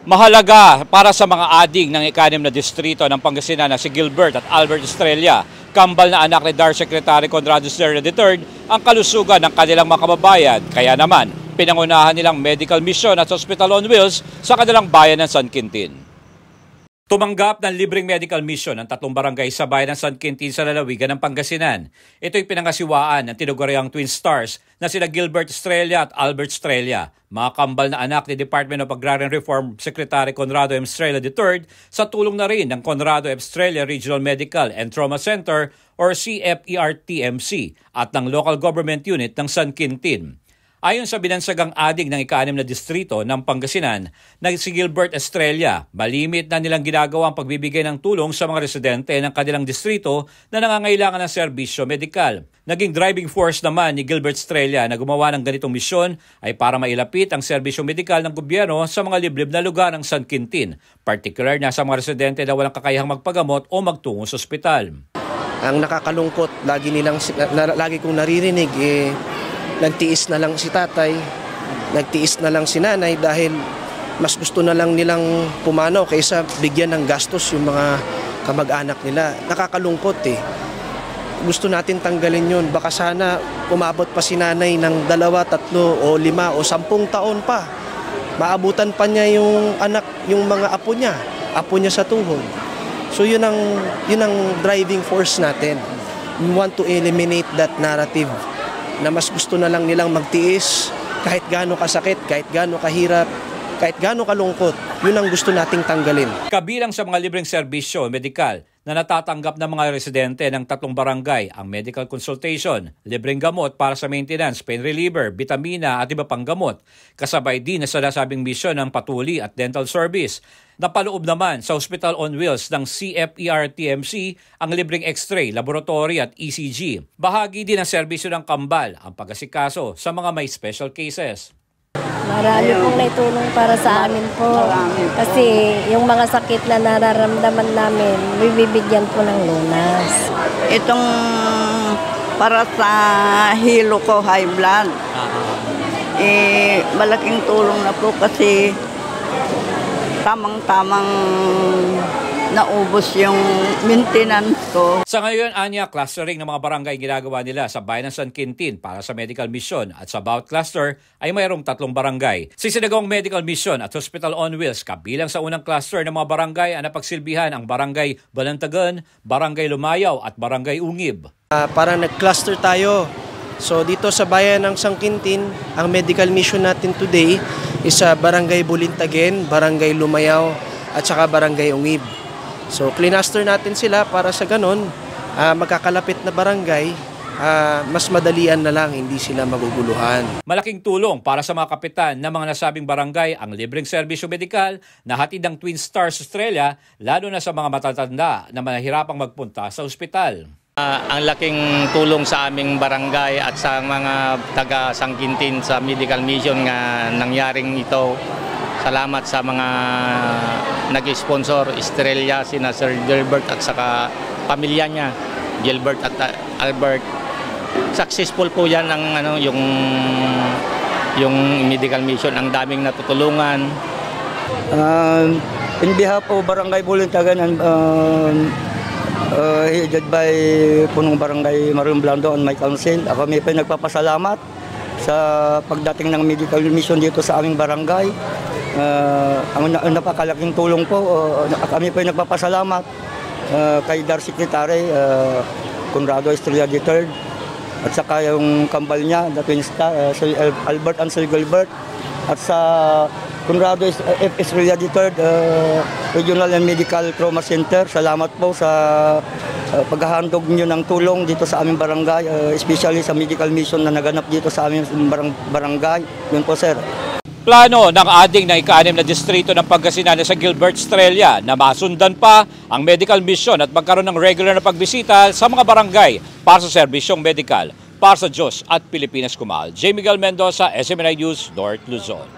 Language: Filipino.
Mahalaga para sa mga ading ng ika-6 na distrito ng Pangasinan na si Gilbert at Albert Estrella, kambal na anak ni DAR Secretary Conrado Estrella III, ang kalusugan ng kanilang mga kababayan. Kaya naman, pinangunahan nilang medical mission at hospital on wheels sa kanilang bayan ng San Quintin. Tumanggap ng libreng medical mission ang 3 barangay sa bayan ng San Quintin sa lalawigan ng Pangasinan. Ito'y pinangasiwaan ng tinuguriang Twin Stars na sila Gilbert Estrella at Albert Estrella, mga kambal na anak ni Department of Agrarian Reform Secretary Conrado M. Estrella III sa tulong na rin ng Conrado M. Estrella Regional Medical and Trauma Center or CFERTMC at ng Local Government Unit ng San Quintin. Ayon sa binansagang adik ng ika-6 na distrito ng Pangasinan na si Gilbert Estrella, malimit na nilang ginagawa ang pagbibigay ng tulong sa mga residente ng kanilang distrito na nangangailangan ng serbisyo medikal. Naging driving force naman ni Gilbert Estrella na gumawa ng ganitong misyon ay para mailapit ang serbisyo medikal ng gobyerno sa mga liblib na lugar ng San Quintin, particular na sa mga residente na walang kakayahang magpagamot o magtungo sa ospital. Ang nakakalungkot, lagi kong naririnig nagtiis na lang si tatay, nagtiis na lang si nanay dahil mas gusto na lang nilang pumanaw kaysa bigyan ng gastos yung mga kamag-anak nila. Nakakalungkot eh. Gusto natin tanggalin yun. Baka sana umabot pa si nanay ng 2, 3 o 5 o 10 taon pa. Maabutan pa niya yung anak, yung mga apo niya sa tuhod. So yun ang driving force natin. We want to eliminate that narrative na mas gusto na lang nilang magtiis kahit gaano kasakit, kahit gaano kahirap, kahit gaano kalungkot. Yun ang gusto nating tanggalin. Kabilang sa mga libreng serbisyo medikal na natatanggap ng mga residente ng 3 barangay ang medical consultation, libreng gamot para sa maintenance, pain reliever, vitamina at iba pang gamot. Kasabay din na sa nasabing misyon ng patuli at dental service. Napaloob naman sa Hospital on Wheels ng CFERTMC ang libreng X-ray, laboratory at ECG. Bahagi din ng serbisyo ng kambal ang pag-asikaso sa mga may special cases. Marami pong naitulong para sa amin po. Kasi yung mga sakit na nararamdaman namin, bibigyan po ng lunas. Itong para sa hilo ko, high blood, malaking tulong na po kasi tamang-tamang naubos yung maintenance ko. Sa ngayon, Anya, clustering ng mga barangay ginagawa nila sa bayan ng San Quintin para sa medical mission at sa bawat cluster ay mayroong 3 barangay. Sisinagawang medical mission at hospital on wheels kabilang sa unang cluster ng mga barangay ang napagsilbihan ang barangay Balantagan, barangay Lumayaw at barangay Ungib. Parang nag-cluster tayo. So dito sa bayan ng San Quintin, ang medical mission natin today is sa barangay Bulintagen, barangay Lumayaw at saka barangay Ungib. So cluster natin sila para sa ganon, magkakalapit na barangay, mas madalian na lang, hindi sila maguguluhan. Malaking tulong para sa mga kapitan ng mga nasabing barangay ang libreng serbisyo medikal na hatid ng Twin Stars Australia, lalo na sa mga matatanda na mahihirapang magpunta sa ospital. Ang laking tulong sa aming barangay at sa mga taga San Quintin sa medical mission nga nangyaring ito. Salamat sa mga nag-sponsor, Estrella, sina Sir Gilbert at saka pamilya niya, Gilbert at Albert. Successful po yan ang yung medical mission, ang daming natutulungan. In behalf of Barangay Bulintagan and headed by Punong Barangay Marion Blando and my council, kami po nagpapasalamat sa pagdating ng medical mission dito sa aming barangay. Ang napakalaking tulong po, kami po nagpapasalamat kay DAR Secretary Conrado Estrella III at saka yung kambal niya, the Twin Star, Albert and Sir Gilbert, at sa Conrado Estrella III Regional and Medical Trauma Center. Salamat po sa paghahandog niyo ng tulong dito sa aming barangay, especially sa medical mission na naganap dito sa aming barangay. Yun po, sir. Plano ng ading na ika-6 na distrito ng Pangasinan sa Gilbert Estrella na masundan pa ang medical mission at magkaroon ng regular na pagbisita sa mga barangay para sa serbisyong medikal. Para sa Diyos at Pilipinas Kumal, J. Miguel Mendoza, SMNI News, North Luzon.